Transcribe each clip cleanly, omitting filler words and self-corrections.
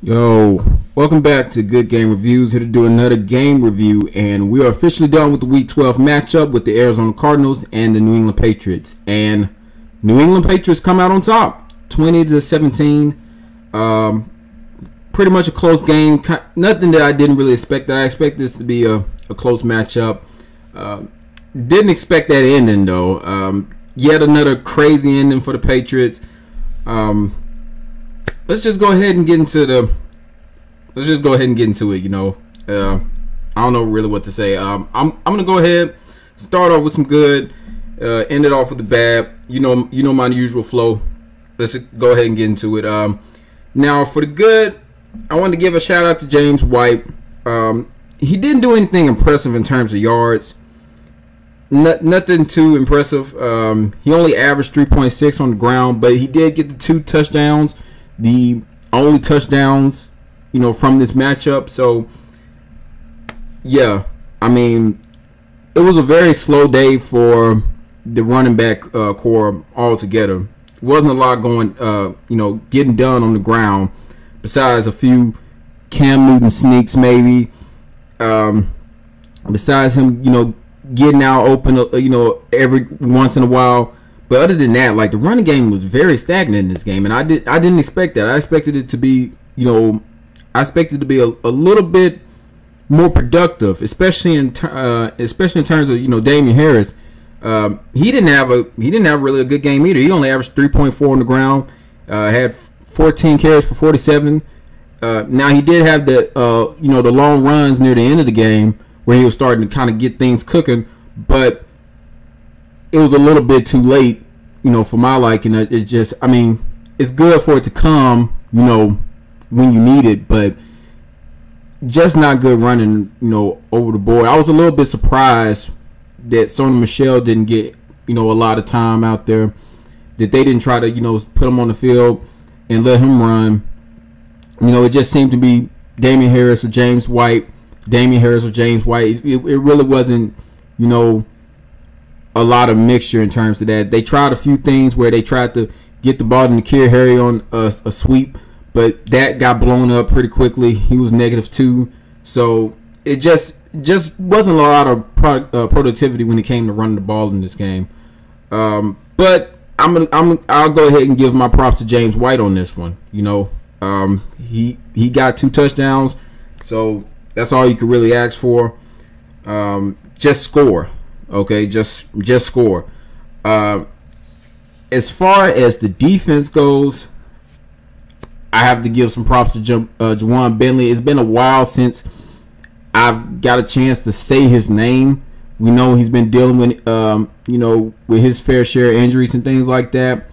Yo, welcome back to Good Game Reviews. Here to do another game review, and we are officially done with the Week 12 matchup with the Arizona Cardinals and the New England Patriots. And New England Patriots come out on top, 20-17. Pretty much a close game. Nothing that I didn't really expect. I expect this to be a close matchup. Didn't expect that ending though. Yet another crazy ending for the Patriots. Let's just go ahead and get into it. You know, I don't know really what to say. I'm gonna go ahead, start off with some good, end it off with the bad. You know my usual flow. Let's go ahead and get into it. Now for the good, I want to give a shout out to James White. He didn't do anything impressive in terms of yards. Nothing too impressive. He only averaged 3.6 on the ground, but he did get the 2 touchdowns. The only touchdowns, from this matchup. So, yeah, I mean, it was a very slow day for the running back core altogether. Wasn't a lot going, getting done on the ground, besides a few Cam Newton sneaks maybe. Besides him, getting out open, every once in a while. But other than that, like, the running game was very stagnant in this game, and I didn't expect that. I expected it to be, a little bit more productive, especially in terms of Damian Harris. He didn't have really a good game either. He only averaged 3.4 on the ground, had 14 carries for 47. Now he did have the the long runs near the end of the game where he was starting to kind of get things cooking, but it was a little bit too late, for my liking. It just, I mean, it's good for it to come, when you need it, but just not good running, over the board. I was a little bit surprised that Sony Michel didn't get, a lot of time out there, that they didn't try to, put him on the field and let him run. It just seemed to be Damian Harris or James White. It really wasn't, a lot of mixture in terms of that. They tried a few things where they tried to get the ball to N'Keal Harry on a sweep, but that got blown up pretty quickly. He was -2, so it just wasn't a lot of productivity when it came to running the ball in this game. But I'll go ahead and give my props to James White on this one. He got 2 touchdowns, so that's all you could really ask for. Just score. Okay, just score. As far as the defense goes, I have to give some props to Juan Bentley. It's been a while since I've got a chance to say his name. We know he's been dealing with, with his fair share of injuries and things like that.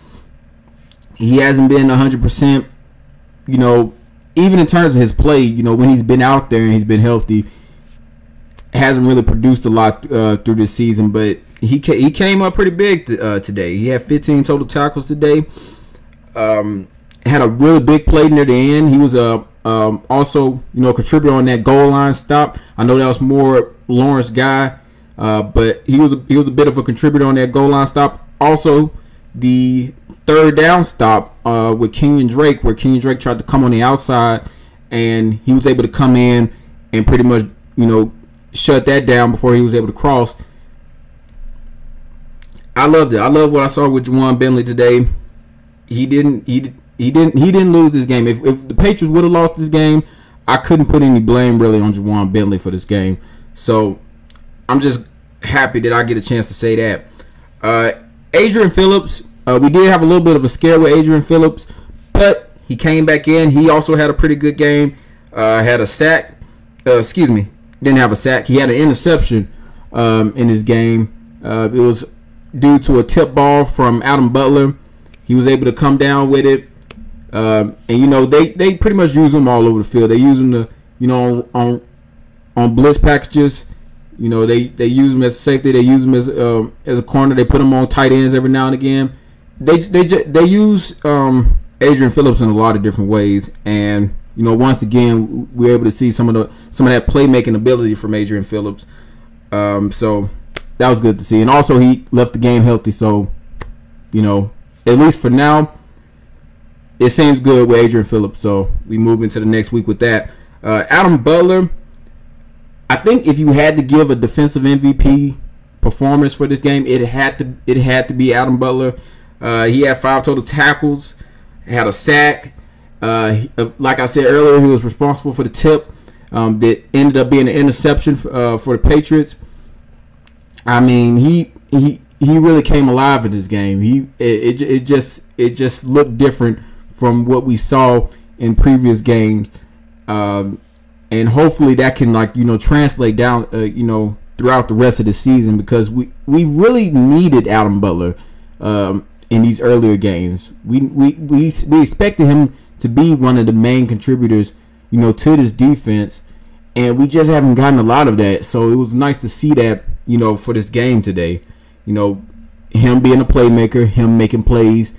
He hasn't been 100%, even in terms of his play, when he's been out there and he's been healthy. Hasn't really produced a lot through this season, but he came up pretty big today. He had 15 total tackles today. Had a really big play near the end. He was also a contributor on that goal line stop. I know that was more Lawrence guy, but he was a bit of a contributor on that goal line stop. Also, the 3rd down stop with Kenyon Drake, where Kenyon Drake tried to come on the outside, and he was able to come in and pretty much shut that down before he was able to cross. I loved it. I love what I saw with Juan Bentley today. He didn't lose this game. If the Patriots would have lost this game, I couldn't put any blame really on Juan Bentley for this game. So I'm just happy that I get a chance to say that. Adrian Phillips, we did have a little bit of a scare with Adrian Phillips, but he came back in. He also had a pretty good game. Had a sack. Didn't have a sack. He had an interception in his game. It was due to a tip ball from Adam Butler. He was able to come down with it. And they pretty much use him all over the field. They use him to on blitz packages. They use him as a safety. They use him as a corner. They put him on tight ends every now and again. They use Adrian Phillips in a lot of different ways, and once again, we're able to see some of that playmaking ability from Adrian Phillips. So that was good to see. And also, he left the game healthy. So, at least for now, it seems good with Adrian Phillips. So we move into the next week with that. Adam Butler, I think if you had to give a defensive MVP performance for this game, it had to be Adam Butler. He had 5 total tackles, had a sack. Like I said earlier, he was responsible for the tip that ended up being an interception for the Patriots. I mean, he really came alive in this game. It just looked different from what we saw in previous games. And hopefully that can translate down throughout the rest of the season, because we really needed Adam Butler in these earlier games. We expected him to be one of the main contributors to this defense, and we just haven't gotten a lot of that. So it was nice to see that for this game today. Him being a playmaker, him making plays.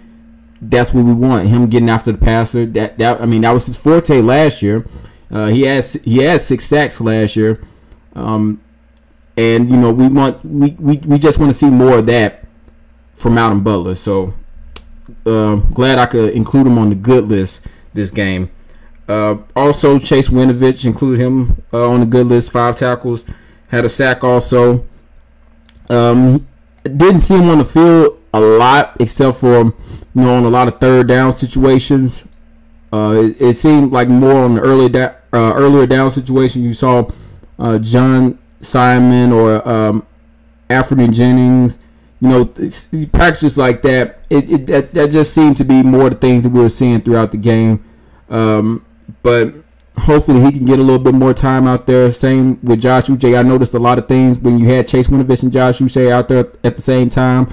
That's what we want. Him getting after the passer. That was his forte last year. He had 6 sacks last year, and we just want to see more of that from Adam Butler. So glad I could include him on the good list this game. Also, Chase Winovich, include him on the good list. 5 tackles, had a sack also. Didn't see him on the field a lot, except for on a lot of third down situations. It seemed like more on the earlier down situation. You saw John Simon or Alfred Jennings. Practices like that. That just seemed to be more the things that we were seeing throughout the game. But hopefully he can get a little bit more time out there. Same with Josh Uche. I noticed a lot of things when you had Chase Winovich and Josh Uche out there at the same time.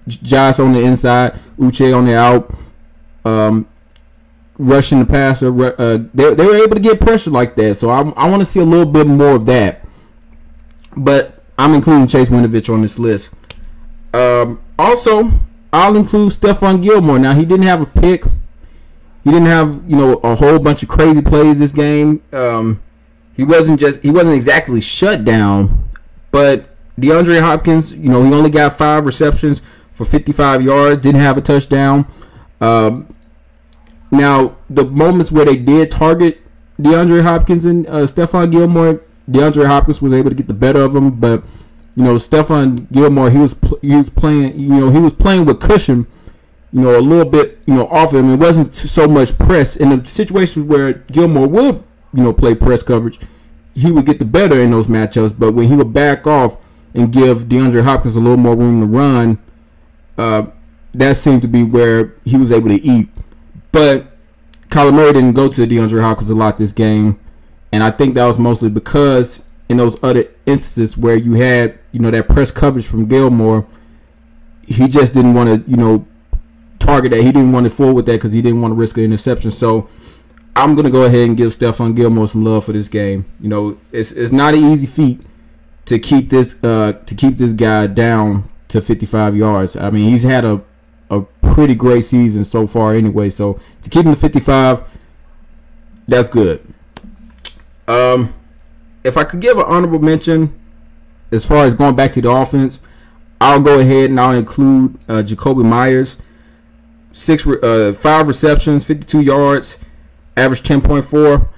Josh on the inside, Uche on the out. Rushing the passer, they were able to get pressure like that. So I want to see a little bit more of that. But I'm including Chase Winovich on this list. Also, I'll include Stefan Gilmore. Now, he didn't have a pick. He didn't have a whole bunch of crazy plays this game. He wasn't exactly shut down. But DeAndre Hopkins, he only got 5 receptions for 55 yards. Didn't have a touchdown. Now, the moments where they did target DeAndre Hopkins and Stefan Gilmore, DeAndre Hopkins was able to get the better of him. But Stefan Gilmore, he was playing. He was playing with cushion. A little bit off him. It wasn't so much press. In the situations where Gilmore would play press coverage, he would get the better in those matchups. But when he would back off and give DeAndre Hopkins a little more room to run, that seemed to be where he was able to eat. But Kyler Murray didn't go to DeAndre Hopkins a lot this game, and I think that was mostly because in those other instances where you had that press coverage from Gilmore, he just didn't want to target that. He didn't want to fool with that because he didn't want to risk an interception. So I'm gonna go ahead and give Stefan Gilmore some love for this game. It's not an easy feat to keep this guy down to 55 yards. I mean, he's had a pretty great season so far anyway. So to keep him to 55, that's good. If I could give an honorable mention as far as going back to the offense, I'll go ahead and I'll include Jacoby Myers. 5 receptions, 52 yards, average 10.4.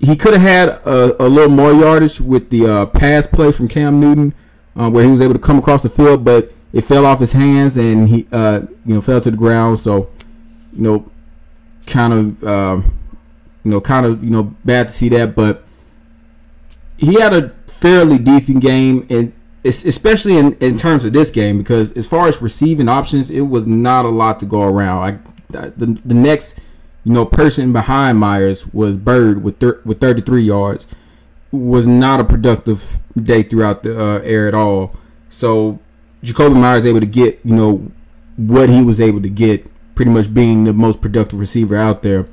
He could have had a little more yardage with the pass play from Cam Newton, where he was able to come across the field, but it fell off his hands and he fell to the ground. So kind of bad to see that, but he had a fairly decent game, and especially in terms of this game, because as far as receiving options, it was not a lot to go around. The next person behind Myers was Bird with 33 yards. Was not a productive day throughout the air at all. So Jacoby Myers able to get what he was able to get, pretty much being the most productive receiver out there.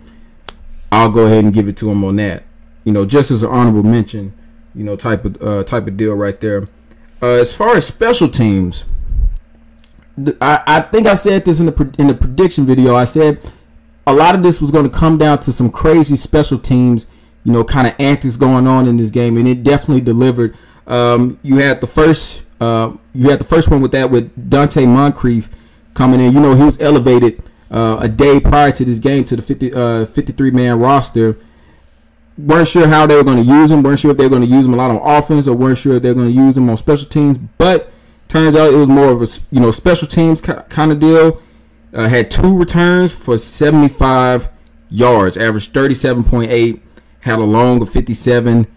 I'll go ahead and give it to him on that. Just as an honorable mention, type of deal right there. As far as special teams, I think I said this in the prediction video. I said a lot of this was going to come down to some crazy special teams, kind of antics going on in this game, and it definitely delivered. You had the first one with Dante Moncrief coming in. You know, he was elevated a day prior to this game to the 53-man roster. Weren't sure how they were going to use him. Weren't sure if they were going to use him a lot on offense, or weren't sure if they were going to use him on special teams. But turns out it was more of a special teams kind of deal. Had 2 returns for 75 yards, averaged 37.8. Had a long of 57.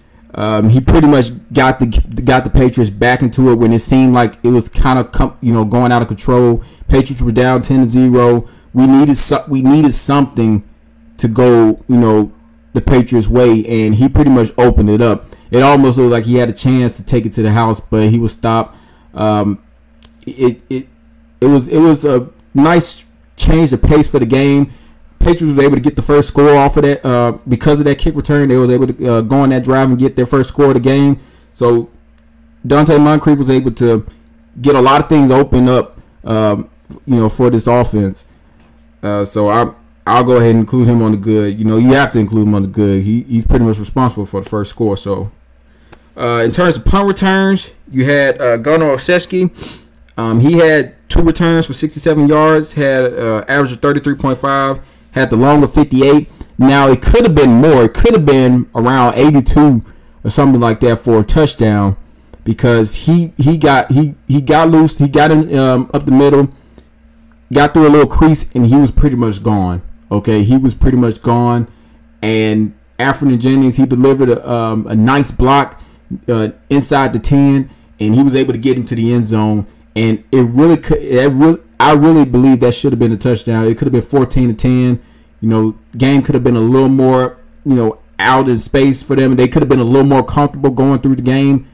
He pretty much got the Patriots back into it when it seemed like it was kind of going out of control. Patriots were down 10-0. We needed something to go the Patriots' way, and he pretty much opened it up. It almost looked like he had a chance to take it to the house, but he was stopped. It was a nice change of pace for the game. Patriots was able to get the first score off of that because of that kick return. They was able to go on that drive and get their first score of the game. So Dante Moncrief was able to get a lot of things open up, for this offense. So I'll go ahead and include him on the good. You have to include him on the good. He's pretty much responsible for the first score. So in terms of punt returns, you had Gunnar Olszewski. He had 2 returns for 67 yards. Had average of 33.5. Had the long of 58. Now it could have been more. It could have been around 82 or something like that for a touchdown, because he got loose. He got in up the middle, got through a little crease, and he was pretty much gone. Okay, he was pretty much gone. And Anfernee Jennings, he delivered a nice block inside the 10, and he was able to get into the end zone. And I really believe that should have been a touchdown. It could have been 14-10. Game could have been a little more, out in space for them. They could have been a little more comfortable going through the game,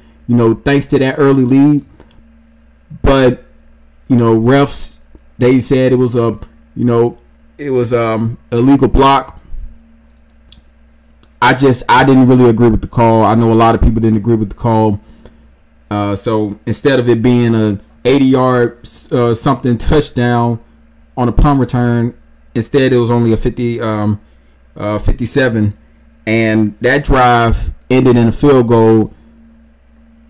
thanks to that early lead. But, refs, they said it was a illegal block. I didn't really agree with the call. I know a lot of people didn't agree with the call. So instead of it being a 80-yard something touchdown on a punt return, instead it was only a 57, and that drive ended in a field goal.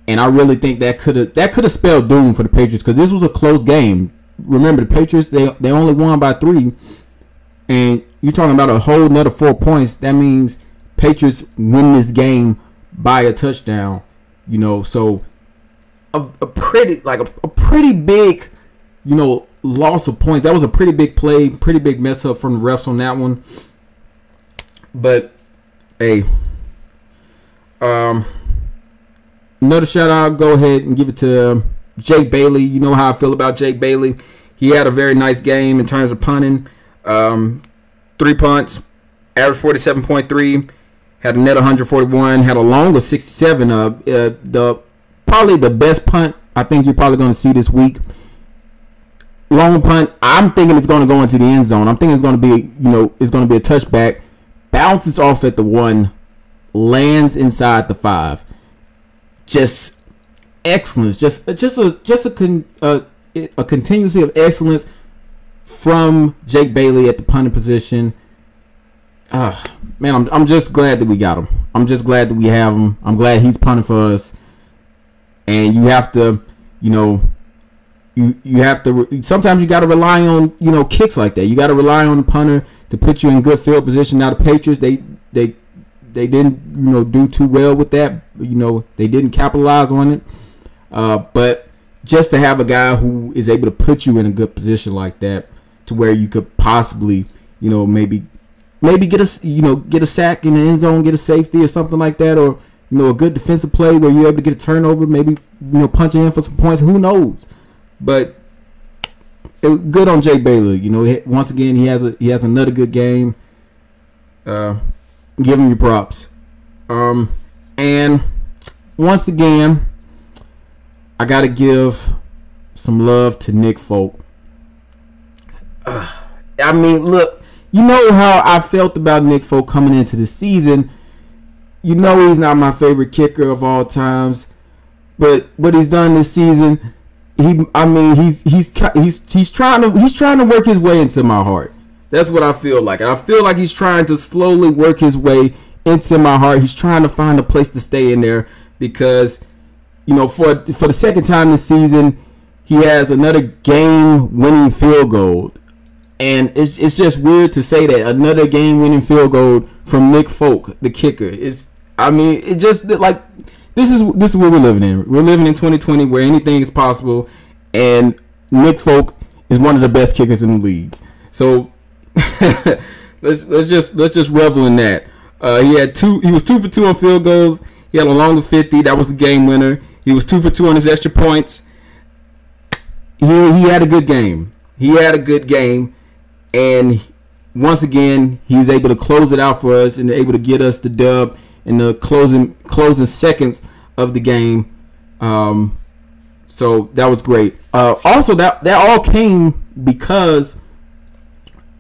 And I really think that could have spelled doom for the Patriots, because this was a close game. Remember, the Patriots, they only won by 3, and you're talking about a whole another 4 points. That means Patriots win this game by a touchdown. So a pretty big, loss of points. That was a pretty big play, pretty big mess up from the refs on that one. But hey, another shout out. Go ahead and give it to Jake Bailey. You know how I feel about Jake Bailey. He had a very nice game in terms of punting. 3 punts, average 47.3, had a net 141, had a long of 67. Probably the best punt I think you're probably going to see this week. Long punt. I'm thinking it's going to go into the end zone. I'm thinking it's going to be, it's going to be a touchback. Bounces off at the 1, lands inside the 5. Just excellence. Just a continuity of excellence from Jake Bailey at the punting position. Man, I'm just glad that we got him. I'm just glad that we have him. I'm glad he's punting for us. And you have to, you have to. Sometimes you got to rely on, kicks like that. You got to rely on the punter to put you in good field position. Now the Patriots, they didn't, do too well with that. They didn't capitalize on it. But just to have a guy who is able to put you in a good position like that, to where you could possibly, maybe get a sack in the end zone, get a safety or something like that, or a good defensive play where you're able to get a turnover, maybe punching in for some points. Who knows? But good on Jake Bailey. Once again, he has another good game. Give him your props. And once again, I gotta give some love to Nick Folk. I mean, look, you know how I felt about Nick Folk coming into the season. He's not my favorite kicker of all times, but what he's done this season, he's trying to work his way into my heart. That's what I feel like. And I feel like he's trying to slowly work his way into my heart. He's trying to find a place to stay in there, because for the second time this season, he has another game-winning field goal. And it's just weird to say that another game-winning field goal from Nick Folk, the kicker. It just like this is what we're living in. We're living in 2020 where anything is possible, and Nick Folk is one of the best kickers in the league. So let's just revel in that. He was 2 for 2 on field goals. He had a longer 50. That was the game winner. He was 2 for 2 on his extra points. He had a good game. And once again, he's able to close it out for us and able to get us the dub in the closing seconds of the game. So that was great. Also, that all came because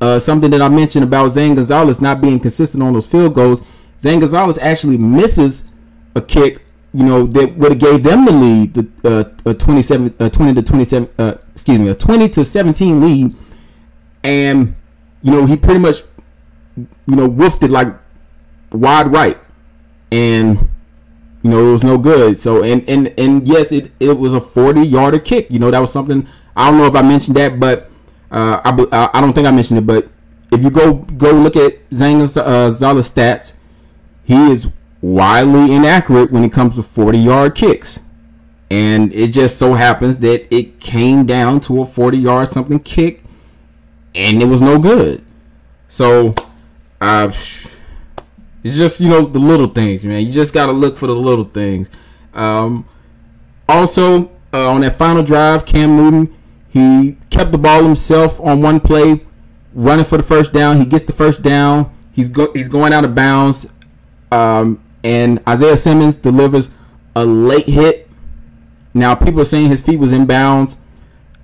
something that I mentioned about Zane Gonzalez not being consistent on those field goals. Zane Gonzalez actually misses a kick, that would have gave them the lead, a 20 to 17 lead. And, he pretty much, woofed it like wide right. And, it was no good. So, and yes, it was a 40-yarder kick. That was something, I don't know if I mentioned that, but I don't think I mentioned it. But if you go look at Zane Gonzalez stats, he is wildly inaccurate when it comes to 40-yard kicks. And it just so happens that it came down to a 40-yard something kick. And it was no good. So, it's just, the little things, man. You just got to look for the little things. Also, on that final drive, Cam Newton, he kept the ball himself on one play, running for the first down. He gets the first down. He's going out of bounds. And Isaiah Simmons delivers a late hit. Now, people are saying his feet was in bounds.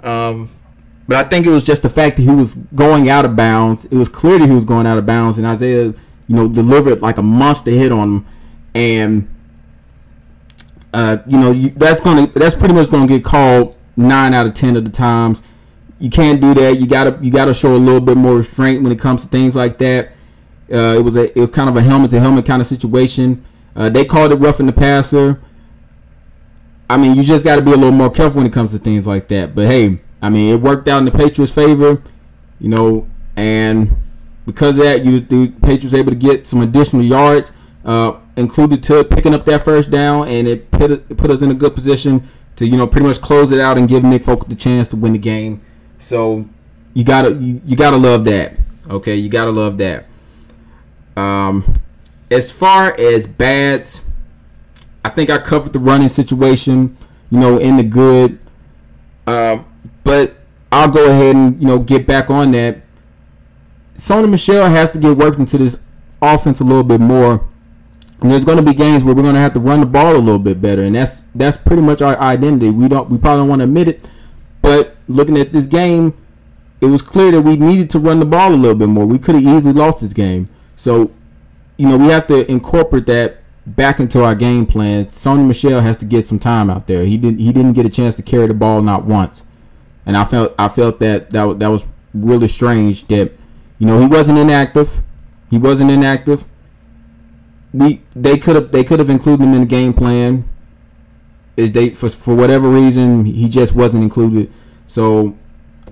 But I think it was just the fact that he was going out of bounds. It was clear that he was going out of bounds, and Isaiah, delivered like a monster hit on him. And that's pretty much going to get called 9 out of 10 of the times. You can't do that. You gotta show a little bit more restraint when it comes to things like that. It was kind of a helmet to helmet kind of situation. They called it roughing the passer. You just got to be a little more careful when it comes to things like that. But hey, it worked out in the Patriots' favor, and because of that, the Patriots able to get some additional yards, included to picking up that first down, and it put us in a good position to, pretty much close it out and give Nick Folk the chance to win the game. So you gotta love that. Okay, you gotta love that. As far as bads, I think I covered the running situation, in the good. But I'll go ahead and, get back on that. Sony Michel has to get worked into this offense a little bit more. And there's going to be games where we're going to have to run the ball a little bit better. And that's pretty much our identity. We probably don't want to admit it. But looking at this game, it was clear that we needed to run the ball a little bit more. We could have easily lost this game. So, we have to incorporate that back into our game plan. Sony Michel has to get some time out there. He didn't get a chance to carry the ball not once. And I felt that was really strange that, he wasn't inactive. They could have included him in the game plan. For whatever reason, he just wasn't included. So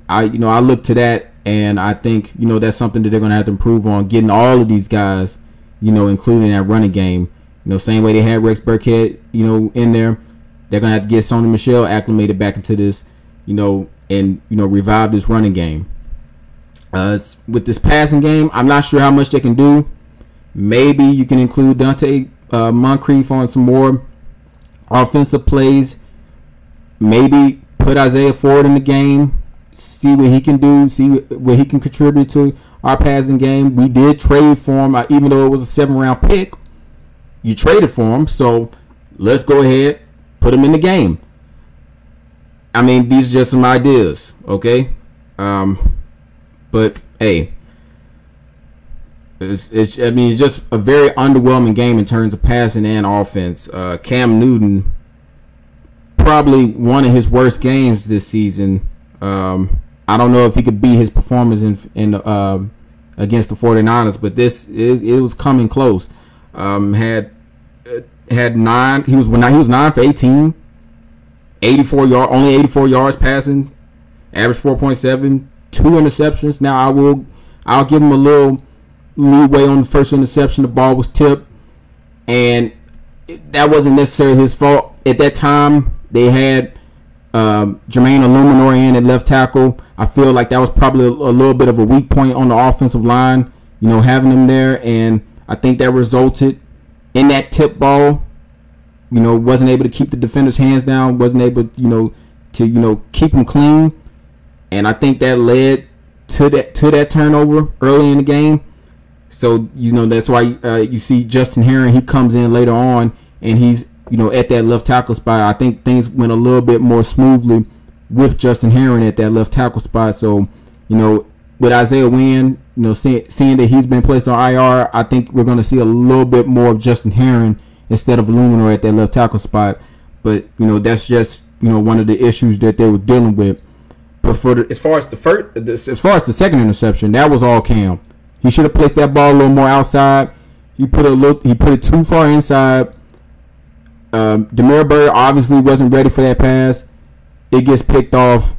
I look to that, and I think that's something that they're gonna have to improve on, getting all of these guys, including that running game. Same way they had Rex Burkhead, in there. They're gonna have to get Sony Michel acclimated back into this, and revive this running game. With this passing game, I'm not sure how much they can do. Maybe you can include Dante Moncrief on some more offensive plays. Maybe put Isaiah Ford in the game. See what he can do. See what he can contribute to our passing game. We did trade for him, even though it was a 7th-round pick. You traded for him, so let's go ahead, put him in the game. These are just some ideas, okay? But hey, it's just a very underwhelming game in terms of passing and offense. Cam Newton, probably one of his worst games this season. I don't know if he could beat his performance in against the 49ers, but it was coming close. Had 9. He was 9 for 18. only 84 yards passing, average 4.7, 2 interceptions. Now I'll give him a little leeway on the first interception. The ball was tipped, and that wasn't necessarily his fault. At that time, they had Jermaine Illuminor in at left tackle. I feel like that was probably a little bit of a weak point on the offensive line, having him there, and I think that resulted in that tip ball. Wasn't able to keep the defender's hands down, wasn't able, to keep him clean, and I think that led to that turnover early in the game. So that's why you see Justin Herron. He comes in later on, and he's at that left tackle spot. I think things went a little bit more smoothly with Justin Herron at that left tackle spot. So with Isaiah Wynn, seeing that he's been placed on IR, I think we're going to see a little bit more of Justin Herron instead of Illuminor at that left tackle spot. But that's just one of the issues that they were dealing with. But as far as the second interception, that was all Cam. He should have placed that ball a little more outside. He put it too far inside. Demir Bird obviously wasn't ready for that pass. It gets picked off.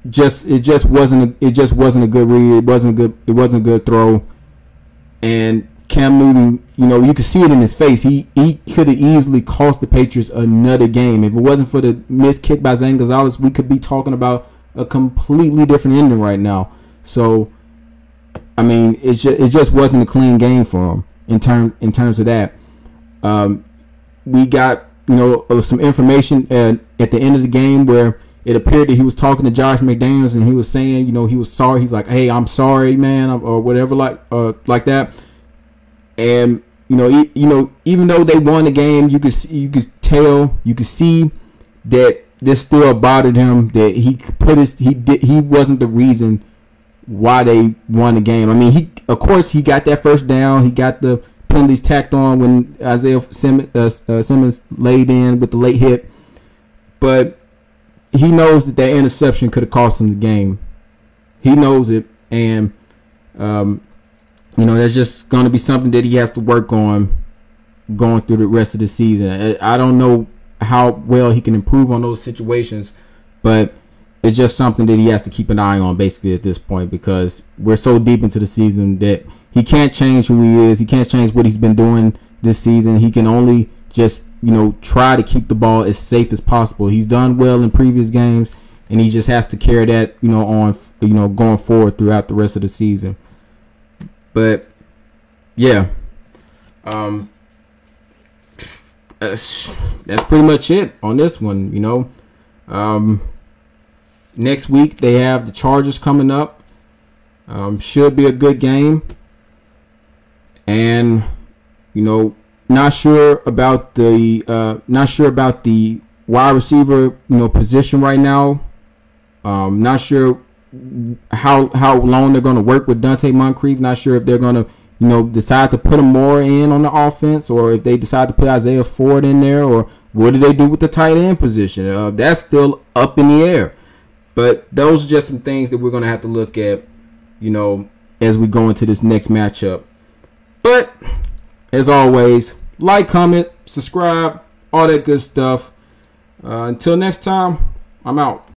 It just wasn't a good read. It wasn't a good throw. And Cam Newton, you could see it in his face. He could have easily cost the Patriots another game. If it wasn't for the missed kick by Zane Gonzalez, we could be talking about a completely different ending right now. So, I mean, it just wasn't a clean game for him in terms of that. We got some information at the end of the game where it appeared that he was talking to Josh McDaniels, and he was saying he was sorry. He's like, "Hey, I'm sorry, man," or whatever like that. And even though they won the game, you could see that this still bothered him, that he wasn't the reason why they won the game. I mean, of course he got that first down. He got the penalties tacked on when Isaiah Simmons laid in with the late hit, but he knows that interception could have cost him the game. He knows it, and that's just going to be something that he has to work on going through the rest of the season. I don't know how well he can improve on those situations, but it's just something that he has to keep an eye on basically at this point, because we're so deep into the season that he can't change who he is. He can't change what he's been doing this season. He can only just try to keep the ball as safe as possible. He's done well in previous games, and he just has to carry that on going forward throughout the rest of the season. But yeah, that's pretty much it on this one. Next week they have the Chargers coming up. Should be a good game, and not sure about the wide receiver position right now. Not sure how long they're going to work with Dante Moncrief. Not sure if they're going to decide to put him more in on the offense, or if they decide to put Isaiah Ford in there, or what do they do with the tight end position. That's still up in the air. But those are just some things that we're going to have to look at as we go into this next matchup. But as always, like, comment, subscribe, all that good stuff. Until next time, I'm out.